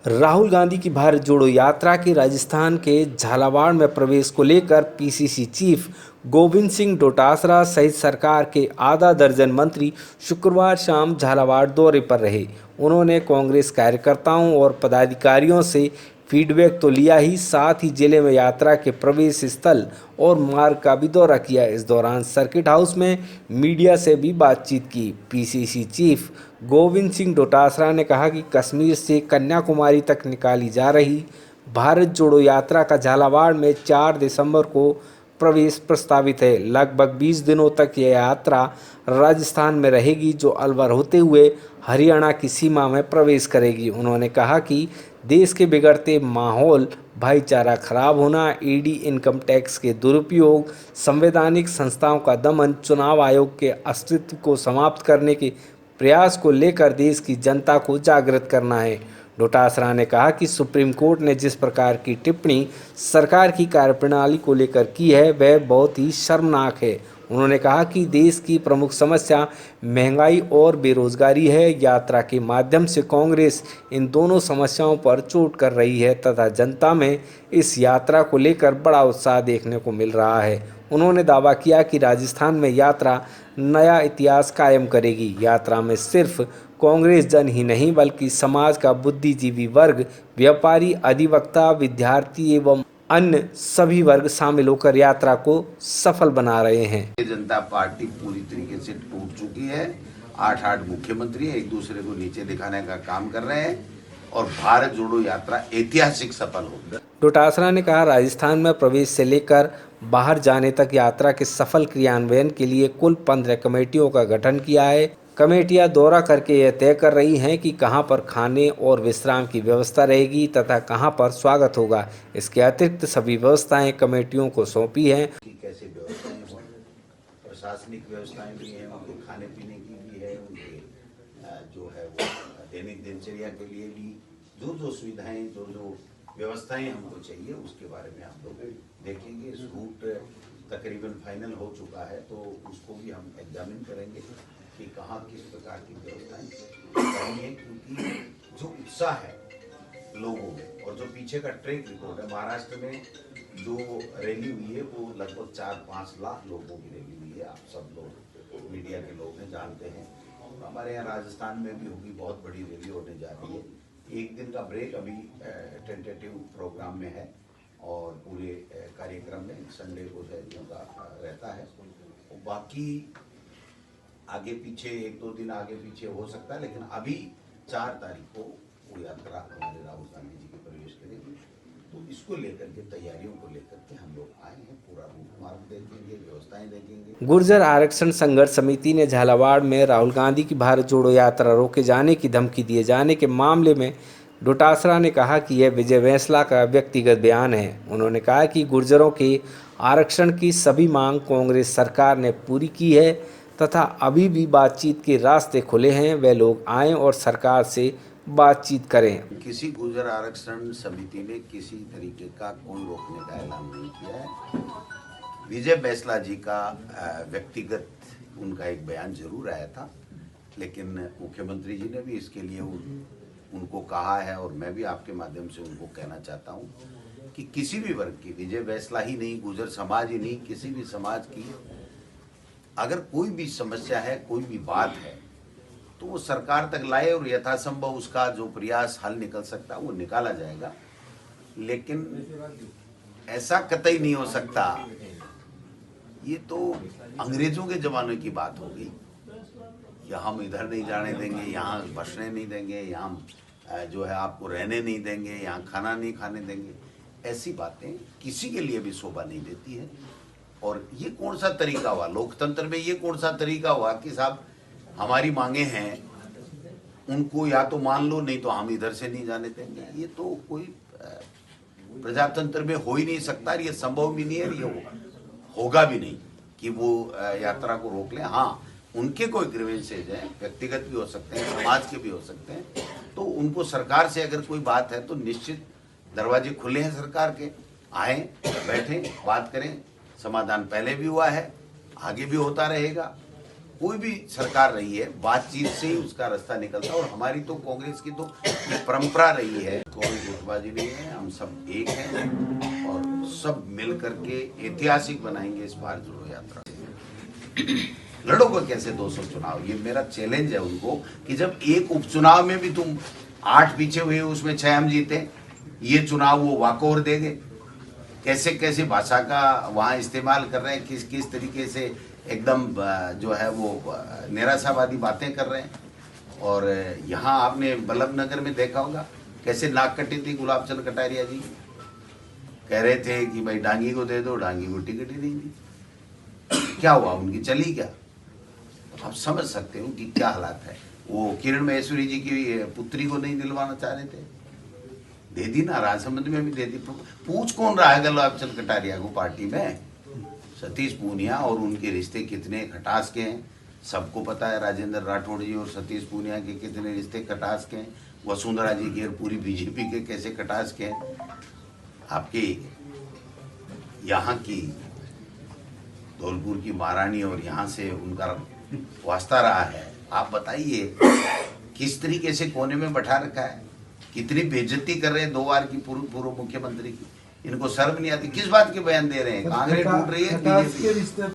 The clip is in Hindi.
राहुल गांधी की भारत जोड़ो यात्रा के राजस्थान के झालावाड़ में प्रवेश को लेकर पीसीसी चीफ गोविंद सिंह डोटासरा सहित सरकार के आधा दर्जन मंत्री शुक्रवार शाम झालावाड़ दौरे पर रहे। उन्होंने कांग्रेस कार्यकर्ताओं और पदाधिकारियों से फीडबैक तो लिया ही, साथ ही जिले में यात्रा के प्रवेश स्थल और मार्ग का भी दौरा किया। इस दौरान सर्किट हाउस में मीडिया से भी बातचीत की। पीसीसी चीफ गोविंद सिंह डोटासरा ने कहा कि कश्मीर से कन्याकुमारी तक निकाली जा रही भारत जोड़ो यात्रा का झालावाड़ में 4 दिसंबर को प्रवेश प्रस्तावित है। लगभग 20 दिनों तक यह यात्रा राजस्थान में रहेगी, जो अलवर होते हुए हरियाणा की सीमा में प्रवेश करेगी। उन्होंने कहा कि देश के बिगड़ते माहौल, भाईचारा खराब होना, ईडी इनकम टैक्स के दुरुपयोग, संवैधानिक संस्थाओं का दमन, चुनाव आयोग के अस्तित्व को समाप्त करने के प्रयास को लेकर देश की जनता को जागृत करना है। डोटासरा ने कहा कि सुप्रीम कोर्ट ने जिस प्रकार की टिप्पणी सरकार की कार्यप्रणाली को लेकर की है, वह बहुत ही शर्मनाक है। उन्होंने कहा कि देश की प्रमुख समस्या महंगाई और बेरोजगारी है। यात्रा के माध्यम से कांग्रेस इन दोनों समस्याओं पर चोट कर रही है तथा जनता में इस यात्रा को लेकर बड़ा उत्साह देखने को मिल रहा है। उन्होंने दावा किया कि राजस्थान में यात्रा नया इतिहास कायम करेगी। यात्रा में सिर्फ कांग्रेस जन ही नहीं, बल्कि समाज का बुद्धिजीवी वर्ग, व्यापारी, अधिवक्ता, विद्यार्थी एवं अन्य सभी वर्ग शामिल होकर यात्रा को सफल बना रहे हैं। भारतीय जनता पार्टी पूरी तरीके से टूट चुकी है। 8 मुख्यमंत्री एक दूसरे को नीचे दिखाने का काम कर रहे हैं और भारत जोड़ो यात्रा ऐतिहासिक सफल होगी। डोटासरा ने कहा, राजस्थान में प्रवेश से लेकर बाहर जाने तक यात्रा के सफल क्रियान्वयन के लिए कुल 15 कमेटियों का गठन किया है। कमेटियां दौरा करके यह तय कर रही हैं कि कहां पर खाने और विश्राम की व्यवस्था रहेगी तथा कहां पर स्वागत होगा। इसके अतिरिक्त सभी व्यवस्थाएं कमेटियों को सौंपी हैं। कैसे व्यवस्थाएं हो, प्रशासनिक व्यवस्थाएं भी हैं, उनके खाने पीने की भी है, उनके जो है वो दैनिक दिनचर्या के लिए भी जो सुविधाएं, जो व्यवस्थाएं हमको चाहिए, उसके बारे में हम लोग देखेंगे। रूट तकरीबन फाइनल हो चुका है, तो उसको भी हम एग्जामिन करेंगे कि कहाँ किस प्रकार की व्यवस्थाएं करनी है, क्योंकि जो उत्साह है लोगों में और जो पीछे का ट्रैक रिकॉर्ड है, महाराष्ट्र में जो रैली हुई है वो लगभग 4-5 लाख लोगों की रैली हुई है। आप सब लोग मीडिया के लोग हैं, जानते हैं। हमारे यहाँ राजस्थान में भी होगी, बहुत बड़ी रैली होने जा रही है। एक दिन का ब्रेक अभी टेंटेटिव प्रोग्राम में है और पूरे कार्यक्रम में संडे को का रहता है। बाकी आगे पीछे 1-2 दिन आगे पीछे हो सकता है, लेकिन अभी 4 तारीख को वो यात्रा हमारे राहुल गांधी जी के प्रवेश करेगी। तो इसको लेकर के, तैयारियों को लेकर के हम लोग आए हैं। पूरा रूट मार्ग देखेंगे, व्यवस्थाएं देखेंगे। गुर्जर आरक्षण संघर्ष समिति ने झालावाड़ में राहुल गांधी की भारत जोड़ो यात्रा रोके जाने की धमकी दिए जाने के मामले में डोटासरा ने कहा कि यह विजय बैंसला का व्यक्तिगत बयान है। उन्होंने कहा कि गुर्जरों के आरक्षण की सभी मांग कांग्रेस सरकार ने पूरी की है तथा अभी भी बातचीत के रास्ते खुले हैं। वे लोग आएं और सरकार से बातचीत करें। किसी गुर्जर आरक्षण समिति ने किसी तरीके का कोई रोकने का ऐलान नहीं किया है। विजय बैंसला जी का व्यक्तिगत उनका एक बयान जरूर आया था, लेकिन मुख्यमंत्री जी ने भी इसके लिए उनको कहा है और मैं भी आपके माध्यम से उनको कहना चाहता हूं कि किसी भी वर्ग की, विजय बैंसला ही नहीं, गुर्जर समाज ही नहीं, किसी भी समाज की अगर कोई भी समस्या है, कोई भी बात है, तो वो सरकार तक लाए और यथासंभव उसका जो प्रयास हल निकल सकता है वो निकाला जाएगा। लेकिन ऐसा कतई नहीं हो सकता। ये तो अंग्रेजों के जमाने की बात हो गई, यहाँ हम इधर नहीं जाने देंगे, यहाँ बसने नहीं देंगे, यहाँ जो है आपको रहने नहीं देंगे, यहाँ खाना नहीं खाने देंगे। ऐसी बातें किसी के लिए भी शोभा नहीं देती है। और ये कौन सा तरीका हुआ लोकतंत्र में? ये कौन सा तरीका हुआ कि साहब हमारी मांगे हैं, उनको या तो मान लो, नहीं तो हम इधर से नहीं जाने देंगे। ये तो कोई प्रजातंत्र में हो ही नहीं सकता, ये संभव भी नहीं है, ये होगा भी नहीं कि वो यात्रा को रोक लें। हाँ, उनके कोई ग्रीवेंसेज हैं, व्यक्तिगत भी हो सकते हैं, समाज के भी हो सकते हैं, तो उनको सरकार से अगर कोई बात है तो निश्चित दरवाजे खुले हैं सरकार के, आए, बैठें, बात करें। समाधान पहले भी हुआ है, आगे भी होता रहेगा। कोई भी सरकार रही है, बातचीत से ही उसका रास्ता निकलता है। और हमारी तो कांग्रेस की तो ये परंपरा रही है, कोई गुटबाजी नहीं है, हम सब एक हैं और सब मिल करके ऐतिहासिक बनाएंगे इस बार जोड़ो यात्रा। लड़ोगे कैसे 200 चुनाव, ये मेरा चैलेंज है उनको कि जब एक उपचुनाव में भी तुम 8 पीछे हुए, उसमें 6 हम जीते, ये चुनाव वो वाकओवर देंगे। कैसे कैसे भाषा का वहाँ इस्तेमाल कर रहे हैं, किस किस तरीके से एकदम जो है वो निराशावादी बातें कर रहे हैं। और यहाँ आपने बल्लभनगर में देखा होगा कैसे नाक कटी थी गुलाब चंद कटारिया जी, कह रहे थे कि भाई डांगी को दे दो, डांगी को टिकट ही नहीं दी। क्या हुआ, उनकी चली क्या? तो आप समझ सकते हो कि क्या हालात है। वो किरण महेश्वरी जी की पुत्री को नहीं दिलवाना चाह रहे थे, दे दी ना, राजसमंद में भी दे दी। पूछ कौन रहा है गुलाब चंद कटारिया को पार्टी में? सतीश पूनिया, और उनके रिश्ते कितने खटास के हैं सबको पता है। राजेंद्र राठौड़ जी और सतीश पूनिया के कितने रिश्ते खटास के हैं। वसुंधरा जी के और पूरी बीजेपी के कैसे खटास के हैं। आपके यहाँ की धौलपुर की महारानी और यहाँ से उनका वास्ता रहा है। आप बताइए किस तरीके से कोने में बैठा रखा है, कितनी बेइज्जती कर रहे हैं 2 बार की पूर्व मुख्यमंत्री की। इनको शर्म नहीं आती? किस बात के बयान दे रहे हैं? कांग्रेस टूट रही है, बीजेपी